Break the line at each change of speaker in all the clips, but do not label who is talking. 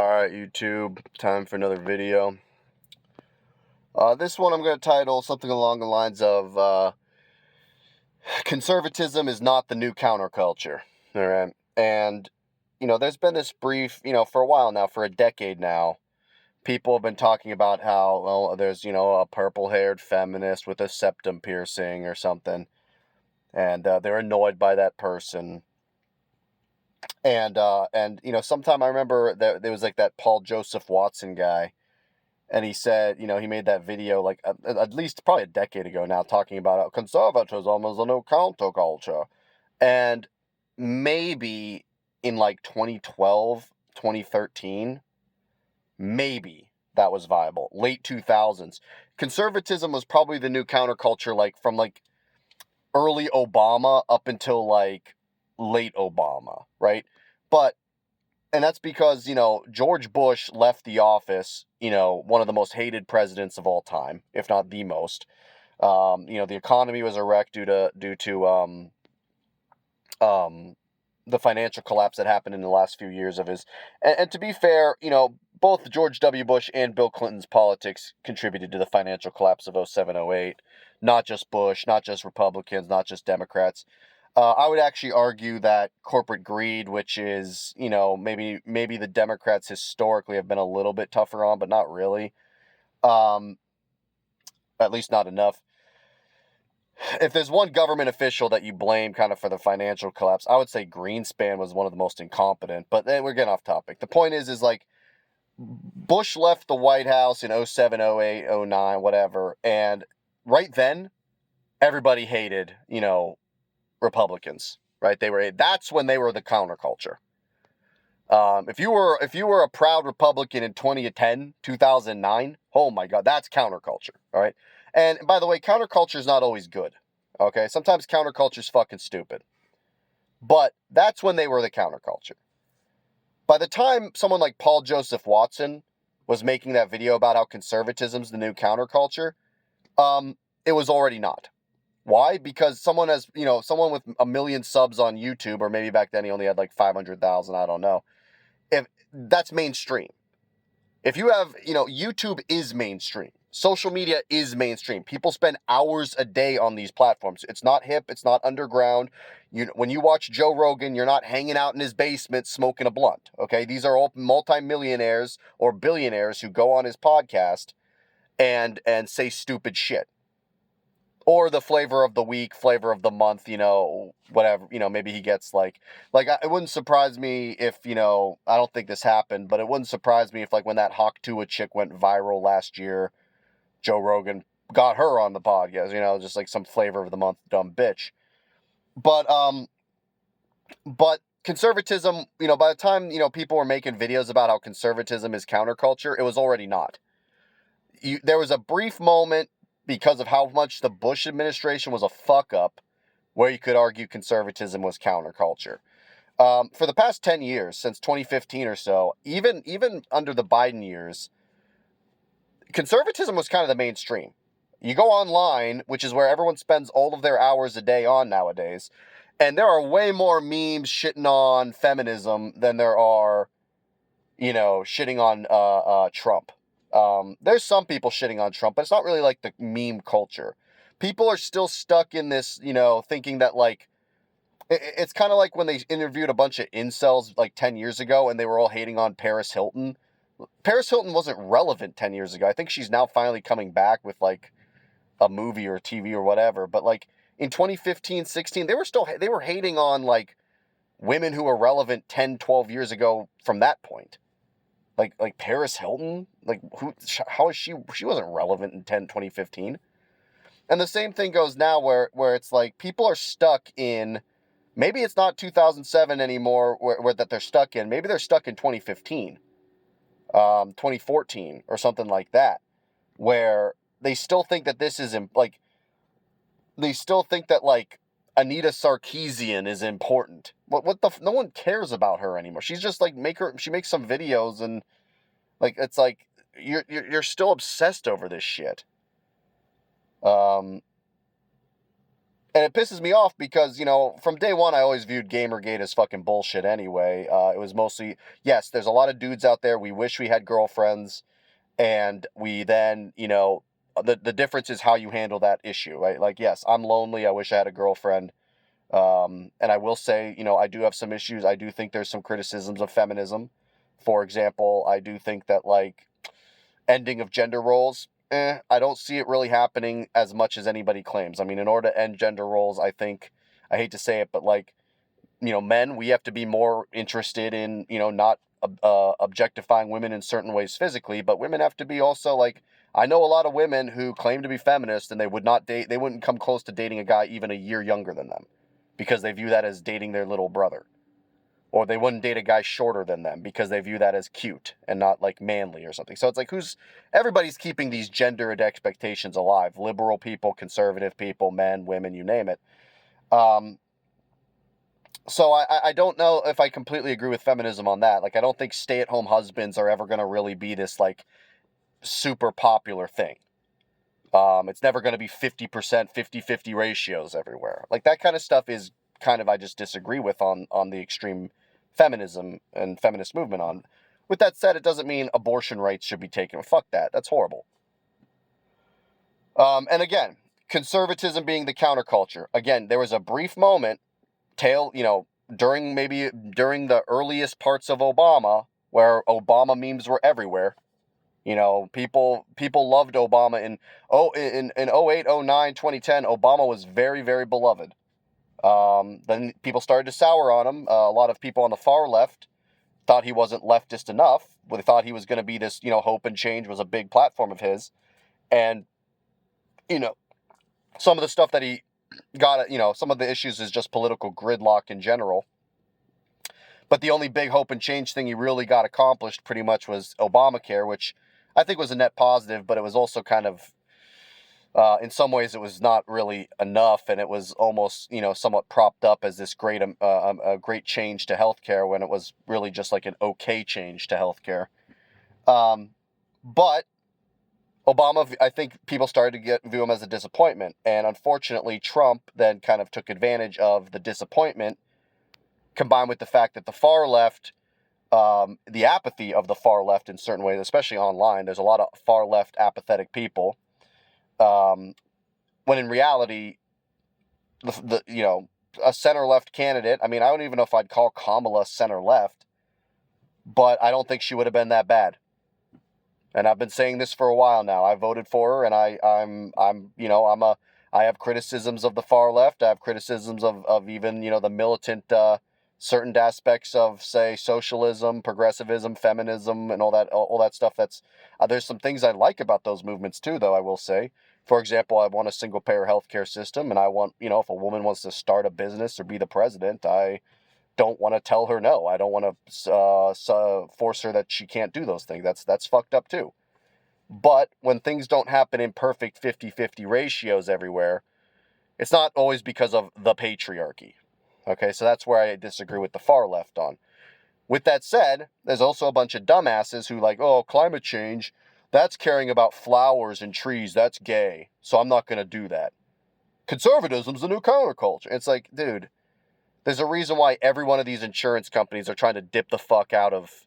Alright, YouTube, time for another video. This one I'm going to title something along the lines of Conservatism is not the new counterculture. Alright? And, there's been this brief, for a while now, for a decade now, people have been talking about how, well, there's, a purple-haired feminist with a septum piercing or something, and they're annoyed by that person. And sometime I remember that there was like that Paul Joseph Watson guy. And he said, he made that video like at least probably a decade ago now, talking about how conservatism is a new counterculture. And maybe in like 2012, 2013, maybe that was viable. Late 2000s. Conservatism was probably the new counterculture, like from like early Obama up until like late Obama, right? But and that's because, George Bush left the office, one of the most hated presidents of all time, if not the most. The economy was a wreck due to the financial collapse that happened in the last few years of his. And to be fair, both George W. Bush and Bill Clinton's politics contributed to the financial collapse of 07, 08. Not just Bush, not just Republicans, not just Democrats. I would actually argue that corporate greed, which is, maybe the Democrats historically have been a little bit tougher on, but not really. At least not enough. If there's one government official that you blame kind of for the financial collapse, I would say Greenspan was one of the most incompetent, but then we're getting off topic. The point is like, Bush left the White House in 07, 08, 09, whatever, and right then, everybody hated, Republicans, right? That's when they were the counterculture. If you were a proud Republican in 2010, 2009, oh my God, that's counterculture, all right? And by the way, counterculture is not always good, okay? Sometimes counterculture is fucking stupid. But that's when they were the counterculture. By the time someone like Paul Joseph Watson was making that video about how conservatism's the new counterculture, it was already not. Why? Because someone with 1 million subs on YouTube, or maybe back then he only had like 500,000, I don't know. If that's mainstream. If you have, YouTube is mainstream. Social media is mainstream. People spend hours a day on these platforms. It's not hip. It's not underground. When you watch Joe Rogan, you're not hanging out in his basement smoking a blunt. Okay, these are all multimillionaires or billionaires who go on his podcast and say stupid shit. Or the flavor of the week, flavor of the month, whatever, maybe he gets it wouldn't surprise me if, I don't think this happened, but it wouldn't surprise me if when that Hawk Tuah chick went viral last year, Joe Rogan got her on the podcast, just like some flavor of the month dumb bitch. But conservatism, by the time, people were making videos about how conservatism is counterculture, it was already not. There was a brief moment because of how much the Bush administration was a fuck up, where you could argue conservatism was counterculture. For the past 10 years, since 2015 or so, even under the Biden years, conservatism was kind of the mainstream. You go online, which is where everyone spends all of their hours a day on nowadays, and there are way more memes shitting on feminism than there are, shitting on Trump. There's some people shitting on Trump, but it's not really like the meme culture. People are still stuck in this, thinking that it's kind of like when they interviewed a bunch of incels 10 years ago and they were all hating on Paris Hilton. Paris Hilton wasn't relevant 10 years ago. I think she's now finally coming back with a movie or TV or whatever. But in 2015, 16, they were hating on women who were relevant 10, 12 years ago from that point. Like Paris Hilton, how is she wasn't relevant in 2015. And the same thing goes now where it's people are stuck in, maybe it's not 2007 anymore where that they're stuck in. Maybe they're stuck in 2015, 2014 or something like that, where they still think that this is they still think that Anita Sarkeesian is important. No one cares about her anymore. She's just she makes some videos and it's you're still obsessed over this shit. And it pisses me off because, from day one, I always viewed Gamergate as fucking bullshit anyway. It was mostly, yes, there's a lot of dudes out there. We wish we had girlfriends. And we then, the difference is how you handle that issue, right? Like, yes, I'm lonely. I wish I had a girlfriend. And I will say, I do have some issues. I do think there's some criticisms of feminism. For example, I do think that, like, ending of gender roles, I don't see it really happening as much as anybody claims. I mean, in order to end gender roles, I think, I hate to say it, but, like, men, we have to be more interested in, not objectifying women in certain ways physically, but women have to be also, like, I know a lot of women who claim to be feminist and they wouldn't come close to dating a guy even a year younger than them because they view that as dating their little brother. Or they wouldn't date a guy shorter than them because they view that as cute and not, like, manly or something. So it's like, everybody's keeping these gendered expectations alive. Liberal people, conservative people, men, women, you name it. So I don't know if I completely agree with feminism on that. Like, I don't think stay-at-home husbands are ever going to really be this, like, super popular thing. It's never going to be 50%, 50-50 ratios everywhere. Like, that kind of stuff is kind of, I just disagree with on the extreme feminism and feminist movement on. With that said, it doesn't mean abortion rights should be taken. Fuck that. That's horrible. And again, conservatism being the counterculture. Again, there was a brief moment during the earliest parts of Obama, where Obama memes were everywhere. People loved Obama in 08, 09, 2010. Obama was very, very beloved. Then people started to sour on him. A lot of people on the far left thought he wasn't leftist enough. They thought he was going to be this, hope and change was a big platform of his. And, some of the stuff that he got, some of the issues is just political gridlock in general. But the only big hope and change thing he really got accomplished pretty much was Obamacare, which I think was a net positive, but it was also kind of, in some ways, it was not really enough, and it was almost, somewhat propped up as this a great change to healthcare when it was really just like an okay change to healthcare. But Obama, I think people started to view him as a disappointment, and unfortunately, Trump then kind of took advantage of the disappointment, combined with the fact that the far left, the apathy of the far left in certain ways, especially online, there's a lot of far left apathetic people, when in reality, a center left candidate, I mean, I don't even know if I'd call Kamala center left, but I don't think she would have been that bad. And I've been saying this for a while now. I voted for her, and I have criticisms of the far left. I have criticisms of even, the militant, certain aspects of, say, socialism, progressivism, feminism, and all that stuff. There's some things I like about those movements too, though, I will say. For example, I want a single-payer healthcare system, and I want, if a woman wants to start a business or be the president, I don't want to tell her no. I don't want to force her that she can't do those things. That's fucked up too. But when things don't happen in perfect 50-50 ratios everywhere, it's not always because of the patriarchy. Okay, so that's where I disagree with the far left on. With that said, there's also a bunch of dumbasses who climate change, that's caring about flowers and trees, that's gay, so I'm not going to do that. Conservatism's the new counterculture. It's like, dude, there's a reason why every one of these insurance companies are trying to dip the fuck out of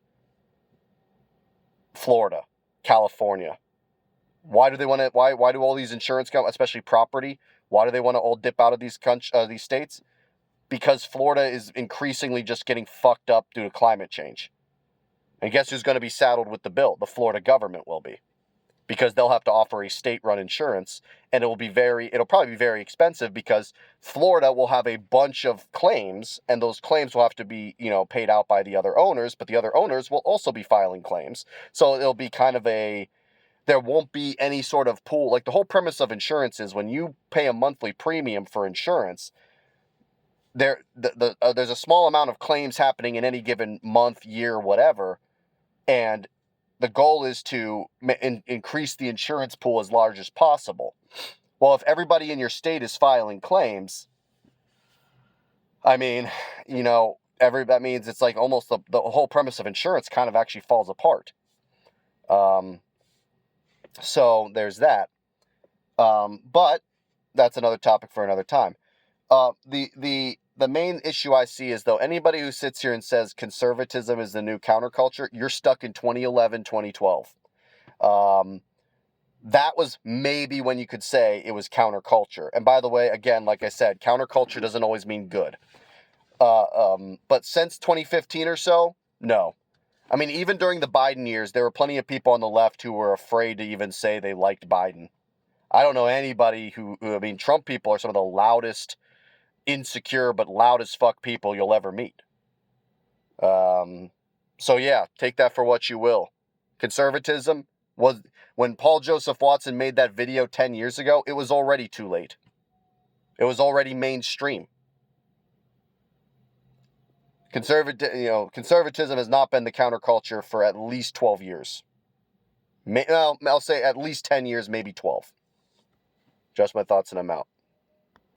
Florida, California. Why do they want to? Why do all these insurance companies, especially property, why do they want to all dip out of these states? Because Florida is increasingly just getting fucked up due to climate change. And guess who's going to be saddled with the bill? The Florida government will be. Because they'll have to offer a state-run insurance, and it'll probably be very expensive because Florida will have a bunch of claims, and those claims will have to be, paid out by the other owners, but the other owners will also be filing claims. So it'll be kind of there won't be any sort of pool. Like, the whole premise of insurance is when you pay a monthly premium for insurance, there's a small amount of claims happening in any given month, year, whatever, and the goal is to increase the insurance pool as large as possible. Well, if everybody in your state is filing claims, I mean, that means it's like almost the whole premise of insurance kind of actually falls apart. So there's that. But that's another topic for another time. The main issue I see is, though, anybody who sits here and says conservatism is the new counterculture, you're stuck in 2011, 2012. That was maybe when you could say it was counterculture. And by the way, again, like I said, counterculture doesn't always mean good. But since 2015 or so, no. I mean, even during the Biden years, there were plenty of people on the left who were afraid to even say they liked Biden. I don't know anybody I mean, Trump people are some of the loudest, insecure, but loud as fuck people you'll ever meet. So yeah, take that for what you will. Conservatism was, when Paul Joseph Watson made that video 10 years ago, it was already too late. It was already mainstream. Conservatism has not been the counterculture for at least 12 years. Well, I'll say at least 10 years, maybe 12. Just my thoughts, and I'm out.